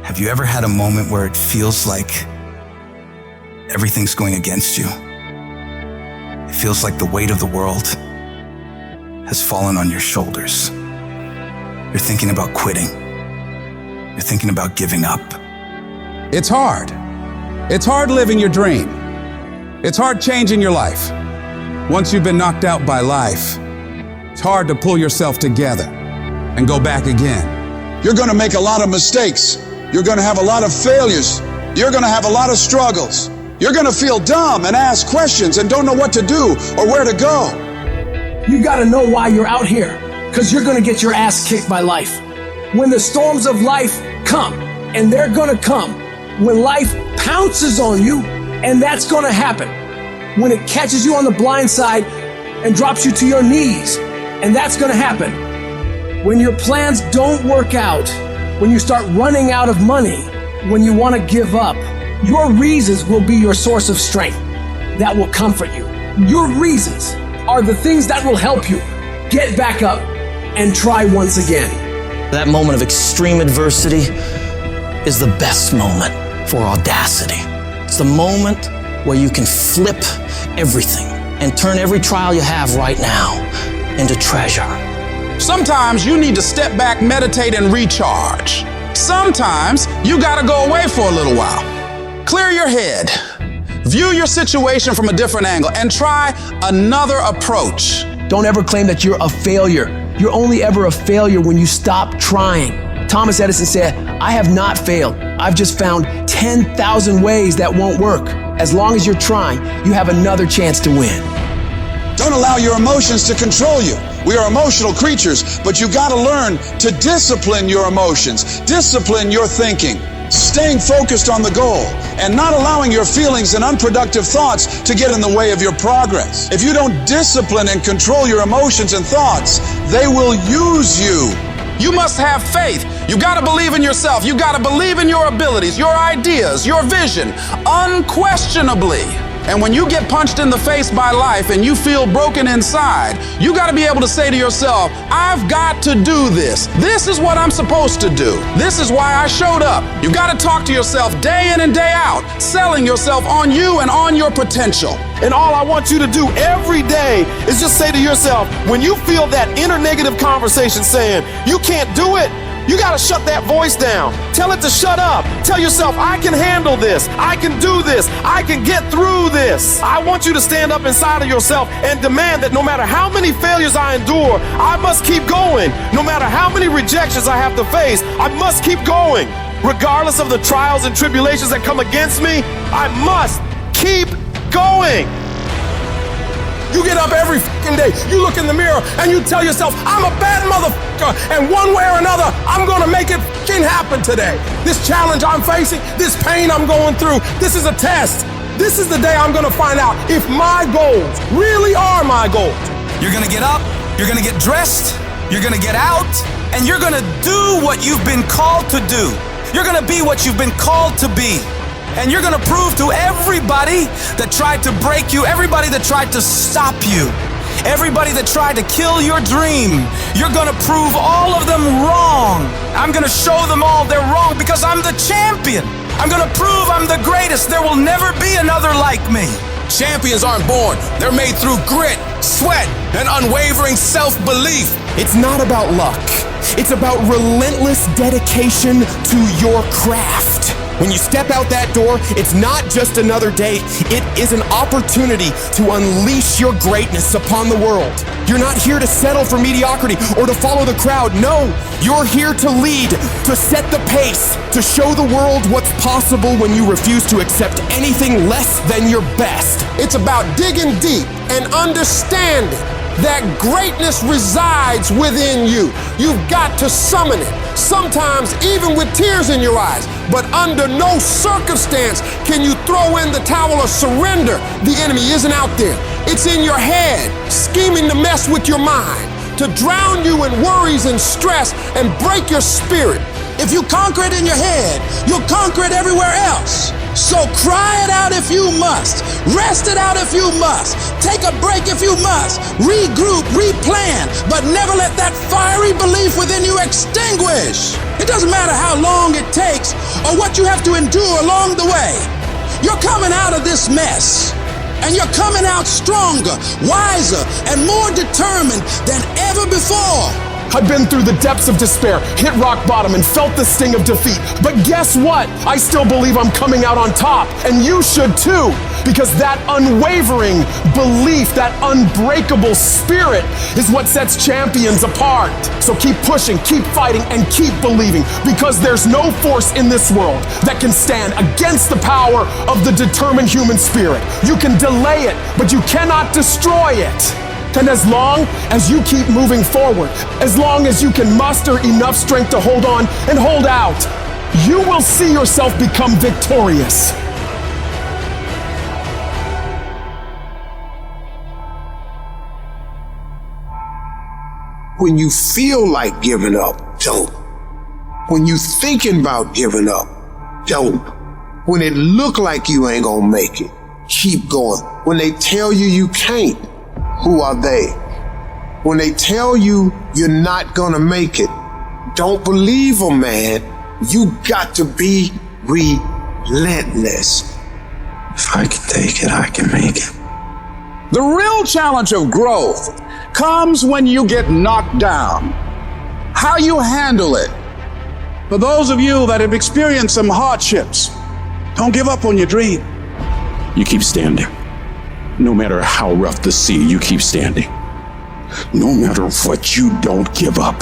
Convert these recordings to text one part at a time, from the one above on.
Have you ever had a moment where it feels like everything's going against you? It feels like the weight of the world has fallen on your shoulders. You're thinking about quitting. You're thinking about giving up. It's hard. It's hard living your dream. It's hard changing your life. Once you've been knocked out by life, it's hard to pull yourself together and go back again. You're going to make a lot of mistakes. You're going to have a lot of failures. You're going to have a lot of struggles. You're going to feel dumb and ask questions and don't know what to do or where to go. You got to know why you're out here, because you're going to get your ass kicked by life. When the storms of life come, and they're going to come, when life pounces on you, and that's going to happen. When it catches you on the blind side and drops you to your knees, and that's going to happen. When your plans don't work out, when you start running out of money, when you want to give up, your reasons will be your source of strength that will comfort you. Your reasons are the things that will help you get back up and try once again. That moment of extreme adversity is the best moment for audacity. It's the moment where you can flip everything and turn every trial you have right now into treasure. Sometimes you need to step back, meditate, and recharge. Sometimes you gotta go away for a little while. Clear your head. View your situation from a different angle and try another approach. Don't ever claim that you're a failure. You're only ever a failure when you stop trying. Thomas Edison said, "I have not failed. I've just found 10,000 ways that won't work." As long as you're trying, you have another chance to win. Don't allow your emotions to control you. We are emotional creatures, but you got to learn to discipline your emotions, discipline your thinking, staying focused on the goal, and not allowing your feelings and unproductive thoughts to get in the way of your progress. If you don't discipline and control your emotions and thoughts, they will use you. You must have faith. You gotta believe in yourself. You gotta believe in your abilities, your ideas, your vision, unquestionably. And when you get punched in the face by life and you feel broken inside, you gotta be able to say to yourself, I've got to do this. This is what I'm supposed to do. This is why I showed up. You gotta talk to yourself day in and day out, selling yourself on you and on your potential. And all I want you to do every day is just say to yourself, when you feel that inner negative conversation saying, you can't do it, you gotta shut that voice down. Tell it to shut up. Tell yourself, I can handle this. I can do this. I can get through this. I want you to stand up inside of yourself and demand that no matter how many failures I endure, I must keep going. No matter how many rejections I have to face, I must keep going. Regardless of the trials and tribulations that come against me, I must keep going. You get up every fucking day, you look in the mirror, and you tell yourself, I'm a bad motherfucker, and one way or another, I'm gonna make it fucking happen today. This challenge I'm facing, this pain I'm going through, this is a test. This is the day I'm gonna find out if my goals really are my goals. You're gonna get up, you're gonna get dressed, you're gonna get out, and you're gonna do what you've been called to do. You're gonna be what you've been called to be. And you're gonna prove to everybody that tried to break you, everybody that tried to stop you, everybody that tried to kill your dream, you're gonna prove all of them wrong. I'm gonna show them all they're wrong because I'm the champion. I'm gonna prove I'm the greatest. There will never be another like me. Champions aren't born. They're made through grit, sweat, and unwavering self-belief. It's not about luck. It's about relentless dedication to your craft. When you step out that door, it's not just another day. It is an opportunity to unleash your greatness upon the world. You're not here to settle for mediocrity or to follow the crowd. No, you're here to lead, to set the pace, to show the world what's possible when you refuse to accept anything less than your best. It's about digging deep and understanding that greatness resides within you. You've got to summon it, sometimes even with tears in your eyes. But under no circumstance can you throw in the towel or surrender. The enemy isn't out there. It's in your head, scheming to mess with your mind, to drown you in worries and stress and break your spirit. If you conquer it in your head, you'll conquer it everywhere else. So cry it out if you must. Rest it out if you must. Take a break if you must. Regroup, replan, but never let that fiery belief within you extinguish. It doesn't matter how long it takes or what you have to endure along the way. You're coming out of this mess, and you're coming out stronger, wiser, and more determined than ever before. I've been through the depths of despair, hit rock bottom, and felt the sting of defeat. But guess what? I still believe I'm coming out on top, and you should too, because that unwavering belief, that unbreakable spirit is what sets champions apart. So keep pushing, keep fighting, and keep believing, because there's no force in this world that can stand against the power of the determined human spirit. You can delay it, but you cannot destroy it. And as long as you keep moving forward, as long as you can muster enough strength to hold on and hold out, you will see yourself become victorious. When you feel like giving up, don't. When you thinking about giving up, don't. When it look like you ain't gonna make it, keep going. When they tell you you can't, who are they? When they tell you you're not gonna make it, don't believe them, man. You got to be relentless. If I can take it, I can make it. The real challenge of growth comes when you get knocked down. How you handle it. For those of you that have experienced some hardships, don't give up on your dream. You keep standing. No matter how rough the sea, you keep standing. No matter what, you don't give up.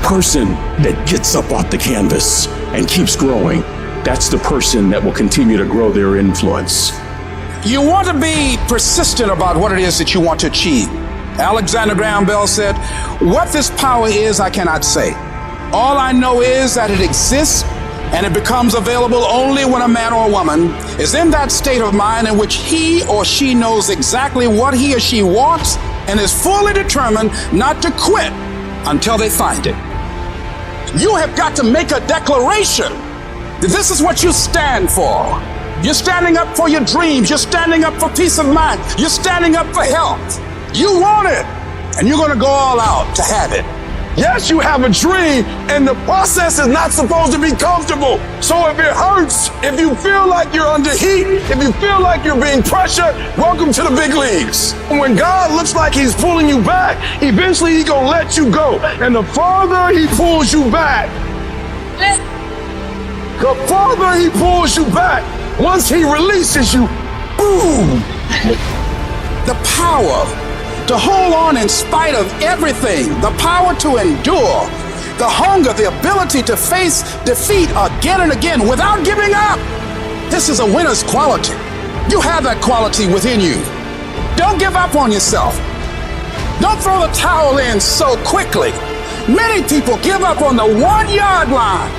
Person that gets up off the canvas and keeps growing, that's the person that will continue to grow their influence. You want to be persistent about what it is that you want to achieve. Alexander Graham Bell said, "What this power is, I cannot say. All I know is that it exists, and it becomes available only when a man or a woman is in that state of mind in which he or she knows exactly what he or she wants and is fully determined not to quit until they find it." You have got to make a declaration that this is what you stand for. You're standing up for your dreams. You're standing up for peace of mind. You're standing up for health. You want it, and you're going to go all out to have it. Yes, you have a dream, and the process is not supposed to be comfortable. So if it hurts, if you feel like you're under heat, if you feel like you're being pressured, welcome to the big leagues. And when God looks like he's pulling you back, eventually he's gonna let you go. And the farther he pulls you back, once he releases you, boom. The power to hold on in spite of everything, the power to endure, the hunger, the ability to face defeat again and again without giving up. This is a winner's quality. You have that quality within you. Don't give up on yourself. Don't throw the towel in so quickly. Many people give up on the 1-yard line.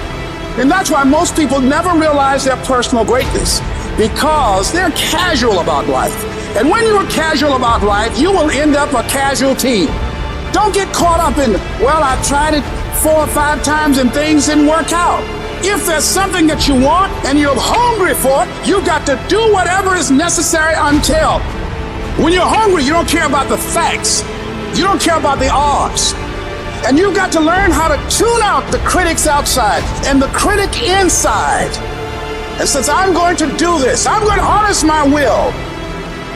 And that's why most people never realize their personal greatness, because they're casual about life. And when you are casual about life, you will end up a casualty. Don't get caught up in, well, I tried it 4 or 5 times and things didn't work out. If there's something that you want and you're hungry for it, you've got to do whatever is necessary until. When you're hungry, you don't care about the facts. You don't care about the odds. And you've got to learn how to tune out the critics outside and the critic inside. And since I'm going to do this, I'm going to harness my will.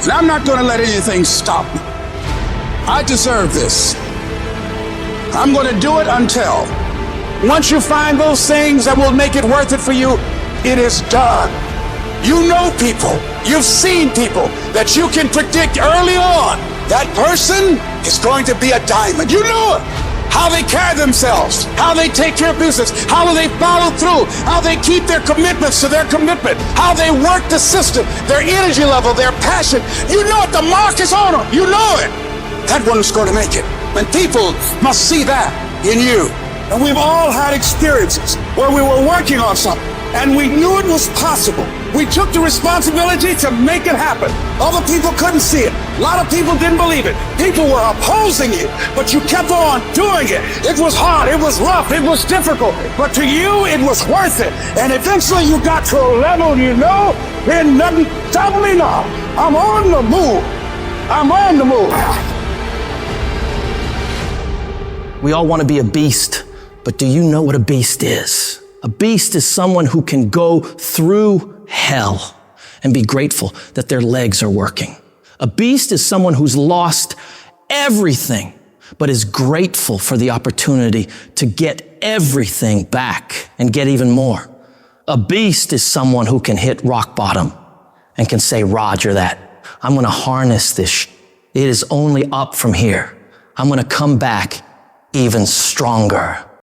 And I'm not going to let anything stop me. I deserve this. I'm going to do it until. Once you find those things that will make it worth it for you, it is done. You know people, you've seen people that you can predict early on. That person is going to be a diamond. You know it. How they carry themselves, how they take care of business, how do they follow through, how they keep their commitments to their commitment, how they work the system, their energy level, their passion. You know it, the mark is on them. You know it. That one's going to make it. And people must see that in you. And we've all had experiences where we were working on something and we knew it was possible. We took the responsibility to make it happen. Other people couldn't see it. A lot of people didn't believe it. People were opposing you, but you kept on doing it. It was hard, it was rough, it was difficult, but to you, it was worth it. And eventually you got to a level you know, there's nothing stopping me now. I'm on the move. I'm on the move. We all want to be a beast, but do you know what a beast is? A beast is someone who can go through hell and be grateful that their legs are working. A beast is someone who's lost everything, but is grateful for the opportunity to get everything back and get even more. A beast is someone who can hit rock bottom and can say, Roger that. I'm going to harness this. It is only up from here. I'm going to come back even stronger.